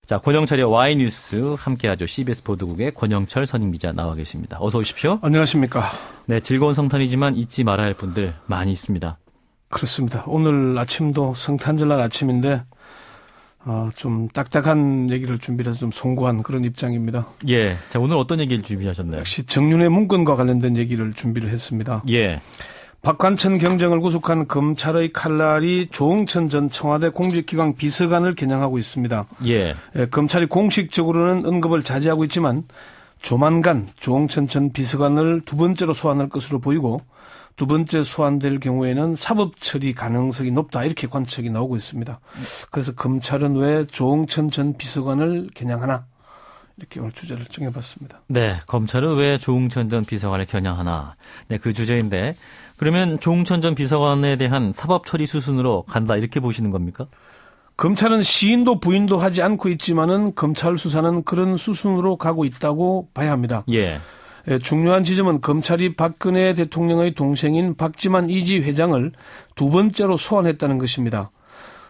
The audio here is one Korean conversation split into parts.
자, 권영철의 Y뉴스 함께하죠. CBS 보도국의 권영철 선임기자 나와 계십니다. 어서 오십시오. 안녕하십니까. 네, 즐거운 성탄이지만 잊지 말아야 할 분들 많이 있습니다. 그렇습니다. 오늘 아침도 성탄절날 아침인데 좀 딱딱한 얘기를 준비해서 좀 송구한 그런 입장입니다. 예, 자 오늘 어떤 얘기를 준비하셨나요? 역시 정윤회 문건과 관련된 얘기를 준비를 했습니다. 예. 박관천 경정을 구속한 검찰의 칼날이 조응천 전 청와대 공직기강 비서관을 겨냥하고 있습니다. 예. 검찰이 공식적으로는 언급을 자제하고 있지만 조만간 조응천 전 비서관을 두 번째로 소환할 것으로 보이고 두 번째 소환될 경우에는 사법 처리 가능성이 높다 이렇게 관측이 나오고 있습니다. 그래서 검찰은 왜 조응천 전 비서관을 겨냥하나 이렇게 오늘 주제를 정해봤습니다. 네, 검찰은 왜 조응천 전 비서관을 겨냥하나. 네, 그 주제인데 그러면 조응천 전 비서관에 대한 사법 처리 수순으로 간다 이렇게 보시는 겁니까? 검찰은 시인도 부인도 하지 않고 있지만은 검찰 수사는 그런 수순으로 가고 있다고 봐야 합니다. 예. 중요한 지점은 검찰이 박근혜 대통령의 동생인 박지만 이지 회장을 두 번째로 소환했다는 것입니다.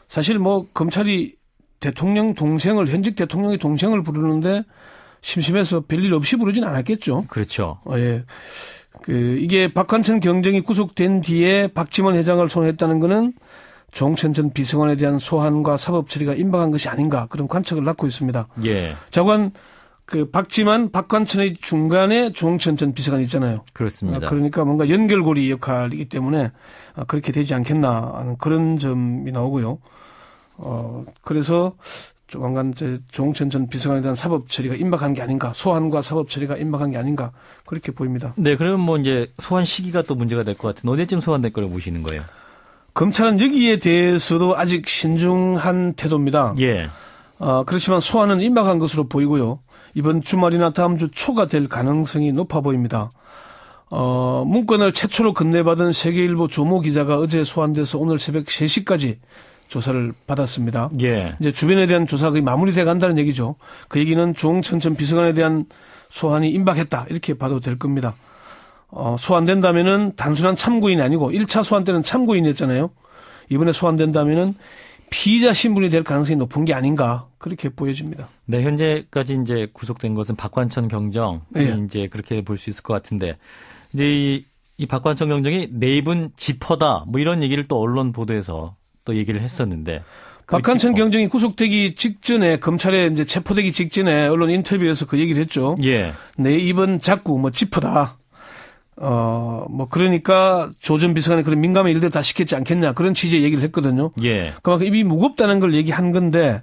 사실 검찰이 대통령 동생을 현직 대통령의 동생을 부르는데 심심해서 별일 없이 부르진 않았겠죠. 그렇죠. 예. 이게 박관천 경정이 구속된 뒤에 박지만 회장을 소환했다는 것은 조응천 전 비서관에 대한 소환과 사법 처리가 임박한 것이 아닌가 그런 관측을 낳고 있습니다. 예. 자관 박지만 박관천의 중간에 조응천 전 비서관이 있잖아요. 그렇습니다. 그러니까 뭔가 연결고리 역할이기 때문에 그렇게 되지 않겠나 하는 그런 점이 나오고요. 그래서 조만간 조응천 전 비서관에 대한 사법 처리가 임박한 게 아닌가, 소환과 사법 처리가 임박한 게 아닌가 그렇게 보입니다. 네, 그러면 이제 소환 시기가 또 문제가 될 것 같은데 언제쯤 소환될 거라고 보시는 거예요? 검찰은 여기에 대해서도 아직 신중한 태도입니다. 예. 그렇지만 소환은 임박한 것으로 보이고요. 이번 주말이나 다음 주 초가 될 가능성이 높아 보입니다. 문건을 최초로 건네받은 세계일보 조모 기자가 어제 소환돼서 오늘 새벽 3시까지 조사를 받았습니다. 예. 이제 주변에 대한 조사가 거의 마무리돼 간다는 얘기죠. 그 얘기는 조응천 전 비서관에 대한 소환이 임박했다. 이렇게 봐도 될 겁니다. 소환된다면은 단순한 참고인이 아니고 1차 소환 때는 참고인이었잖아요. 이번에 소환된다면은 피의자 신분이 될 가능성이 높은 게 아닌가 그렇게 보여집니다. 네, 현재까지 이제 구속된 것은 박관천 경정 네. 이제 그렇게 볼 수 있을 것 같은데 이제 이 박관천 경정이 내 입은 지퍼다 뭐 이런 얘기를 또 언론 보도에서 또 얘기를 했었는데 박관천 경정이 구속되기 직전에 검찰에 이제 체포되기 직전에 언론 인터뷰에서 그 얘기를 했죠. 예. 내 입은 자꾸 지퍼다. 그러니까 조 전 비서관이 그런 민감한 일들 다 시켰지 않겠냐 그런 취지의 얘기를 했거든요. 예. 그만큼 입이 무겁다는 걸 얘기한 건데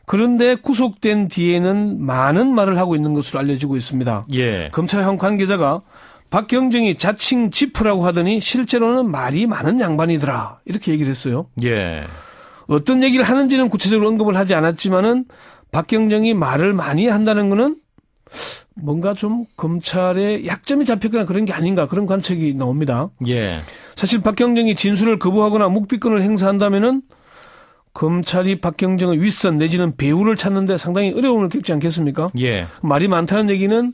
그런데 구속된 뒤에는 많은 말을 하고 있는 것으로 알려지고 있습니다. 예. 검찰 한 관계자가 박경정이 자칭 지프라고 하더니 실제로는 말이 많은 양반이더라 이렇게 얘기를 했어요. 예. 어떤 얘기를 하는지는 구체적으로 언급을 하지 않았지만은 박경정이 말을 많이 한다는 거는 뭔가 좀 검찰에 약점이 잡혔거나 그런 게 아닌가 그런 관측이 나옵니다. 예. 사실 박경정이 진술을 거부하거나 묵비권을 행사한다면은 검찰이 박경정의 윗선 내지는 배후를 찾는데 상당히 어려움을 겪지 않겠습니까? 예. 말이 많다는 얘기는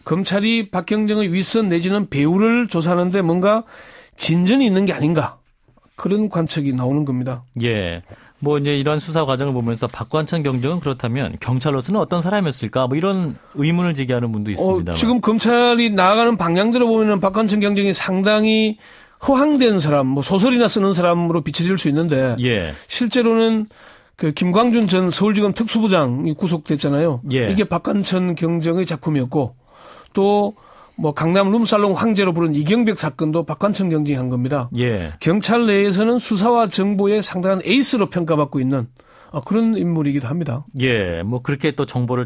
검찰이 박경정의 윗선 내지는 배후를 조사하는데 뭔가 진전이 있는 게 아닌가 그런 관측이 나오는 겁니다. 예. 이제 이런 수사 과정을 보면서 박관천 경정은 그렇다면 경찰로서는 어떤 사람이었을까? 이런 의문을 제기하는 분도 있습니다. 지금 검찰이 나아가는 방향대로 보면은 박관천 경정이 상당히 허황된 사람, 소설이나 쓰는 사람으로 비춰질 수 있는데 예. 실제로는 김광준 전 서울지검 특수부장이 구속됐잖아요. 예. 이게 박관천 경정의 작품이었고 또 강남 룸살롱 황제로 부른 이경백 사건도 박관천 경정이 한 겁니다. 예. 경찰 내에서는 수사와 정보에 상당한 에이스로 평가받고 있는 그런 인물이기도 합니다. 예. 그렇게 또 정보를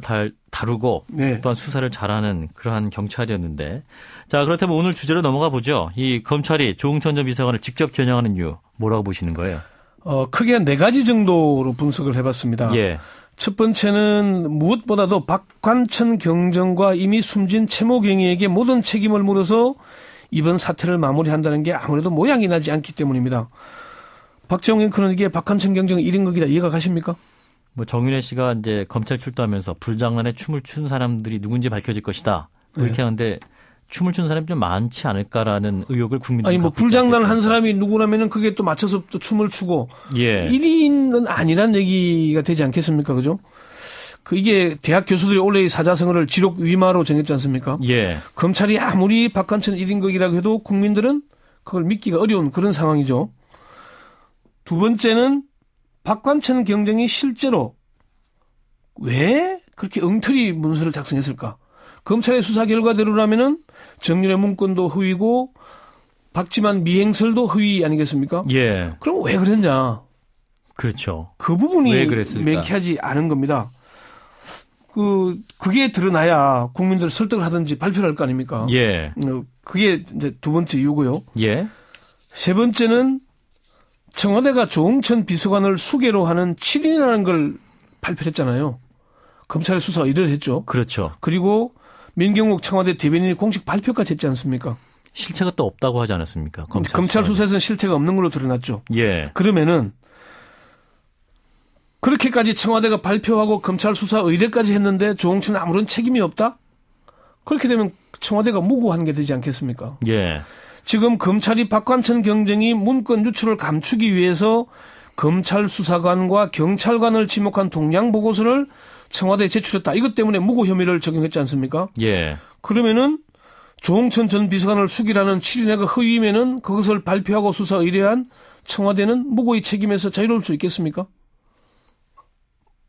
다루고 네. 또한 수사를 잘하는 그러한 경찰이었는데 자, 그렇다면 오늘 주제로 넘어가 보죠. 이 검찰이 조응천 전 비서관을 직접 겨냥하는 이유 뭐라고 보시는 거예요? 크게 4가지 정도로 분석을 해봤습니다. 예. 첫 번째는 무엇보다도 박관천 경정과 이미 숨진 최모 경위에게 모든 책임을 물어서 이번 사태를 마무리한다는 게 아무래도 모양이 나지 않기 때문입니다. 박정희 앵커는 이게 박관천 경정의 일인 것이다 이해가 가십니까? 정윤회 씨가 이제 검찰 출두하면서 불장난에 춤을 춘 사람들이 누군지 밝혀질 것이다. 이렇게 네. 하는데 춤을 춘 사람이 좀 많지 않을까라는 의혹을 국민들이 갖고 있지 불장난 한 않겠습니까? 사람이 누구라면은 그게 또 맞춰서 또 춤을 추고 예. 1인은 아니란 얘기가 되지 않겠습니까? 그죠? 이게 대학 교수들이 원래 이 사자성어를 지록 위마로 정했지 않습니까? 예. 검찰이 아무리 박관천 1인극이라고 해도 국민들은 그걸 믿기가 어려운 그런 상황이죠. 두 번째는 박관천 경정이 실제로 왜 그렇게 엉터리 문서를 작성했을까? 검찰의 수사 결과대로라면은 정윤의 문건도 허위고 박지만 미행설도 허위 아니겠습니까? 예. 그럼 왜 그랬냐? 그렇죠. 그 부분이 왜 그랬을까? 명쾌하지 않은 겁니다. 그게 드러나야 국민들을 설득을 하든지 발표를 할 거 아닙니까? 예. 그게 이제 두 번째 이유고요. 예. 세 번째는 청와대가 조응천 비서관을 수개로 하는 7인이라는 걸 발표했잖아요. 검찰의 수사 의뢰를 했죠. 그렇죠. 그리고 민경욱 청와대 대변인이 공식 발표까지 했지 않습니까? 실체가 또 없다고 하지 않았습니까? 검찰 수사에서는 실체가 없는 걸로 드러났죠. 예. 그러면은 그렇게까지 청와대가 발표하고 검찰 수사 의뢰까지 했는데 조응천은 아무런 책임이 없다? 그렇게 되면 청와대가 무고한 게 되지 않겠습니까? 예. 지금 검찰이 박관천 경정이 문건 유출을 감추기 위해서 검찰 수사관과 경찰관을 지목한 동향 보고서를 청와대에 제출했다. 이것 때문에 무고 혐의를 적용했지 않습니까? 예. 그러면은 조응천 전 비서관을 숙이라는 7인회가 허위면은 그것을 발표하고 수사 의뢰한 청와대는 무고의 책임에서 자유로울 수 있겠습니까?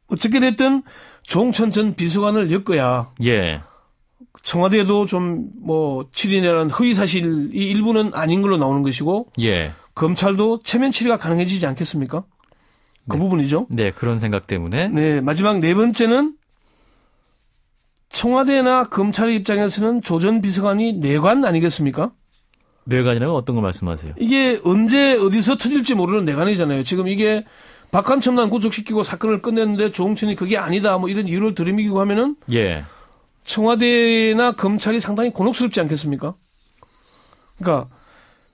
어떻게 됐든 조응천 전 비서관을 엮어야 예. 청와대도 좀 7인회라는 허위 사실이 일부는 아닌 걸로 나오는 것이고 예. 검찰도 체면 처리가 가능해지지 않겠습니까? 그 네. 부분이죠. 네, 그런 생각 때문에. 네, 마지막 네 번째는 청와대나 검찰의 입장에서는 조 전 비서관이 내관 아니겠습니까? 뇌관이라면 어떤 걸 말씀하세요? 이게 언제 어디서 터질지 모르는 내관이잖아요. 지금 이게 박한첨단 구속시키고 사건을 끝냈는데 조응천이 그게 아니다 이런 이유를 들이미기고 하면은 예. 청와대나 검찰이 상당히 곤혹스럽지 않겠습니까? 그러니까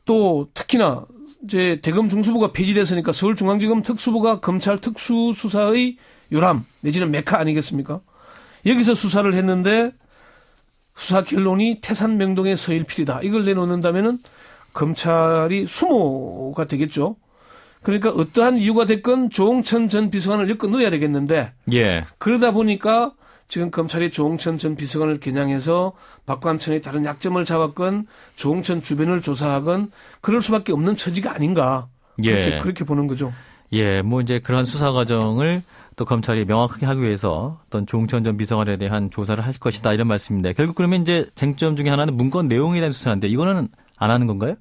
또 특히나 이제 대검 중수부가 폐지됐으니까 서울중앙지검 특수부가 검찰 특수수사의 요람 내지는 메카 아니겠습니까? 여기서 수사를 했는데 수사 결론이 태산명동의 서일필이다. 이걸 내놓는다면은 검찰이 수모가 되겠죠. 그러니까 어떠한 이유가 됐건 조응천 전 비서관을 엮어 넣어야 되겠는데 예. 그러다 보니까 지금 검찰이 조응천 전 비서관을 겨냥해서 박관천의 다른 약점을 잡았건 조응천 주변을 조사하건 그럴 수밖에 없는 처지가 아닌가. 예. 그렇게 보는 거죠. 예, 이제 그러한 수사 과정을 또 검찰이 명확하게 하기 위해서 어떤 조응천 전 비서관에 대한 조사를 할 것이다 이런 말씀인데 결국 그러면 이제 쟁점 중에 하나는 문건 내용에 대한 수사인데 이거는 안 하는 건가요?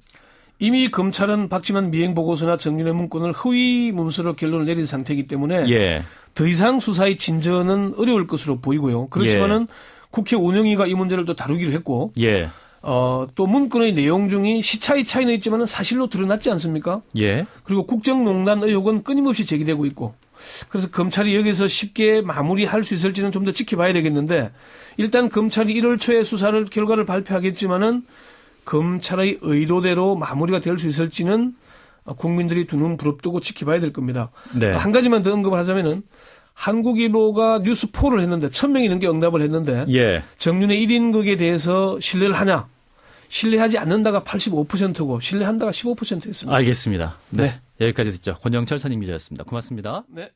이미 검찰은 박지만 미행 보고서나 정윤의 문건을 허위 문서로 결론을 내린 상태이기 때문에 예. 더 이상 수사의 진전은 어려울 것으로 보이고요. 그렇지만은 국회 운영위가 이 문제를 또 다루기로 했고, 예. 또 문건의 내용 중에 시차의 차이는 있지만은 사실로 드러났지 않습니까? 예. 그리고 국정농단 의혹은 끊임없이 제기되고 있고, 그래서 검찰이 여기서 쉽게 마무리할 수 있을지는 좀 더 지켜봐야 되겠는데, 일단 검찰이 1월 초에 수사를 결과를 발표하겠지만은 검찰의 의도대로 마무리가 될 수 있을지는 국민들이 두 눈 부릅뜨고 지켜봐야 될 겁니다. 네. 한 가지만 더 언급을 하자면은 한국일보가 뉴스포를 했는데 1000명이 넘게 응답을 했는데 예. 정윤의 1인극에 대해서 신뢰를 하냐? 신뢰하지 않는다가 85%고 신뢰한다가 15%였습니다. 알겠습니다. 네. 네. 여기까지 듣죠. 권영철 선임 기자였습니다. 고맙습니다. 네.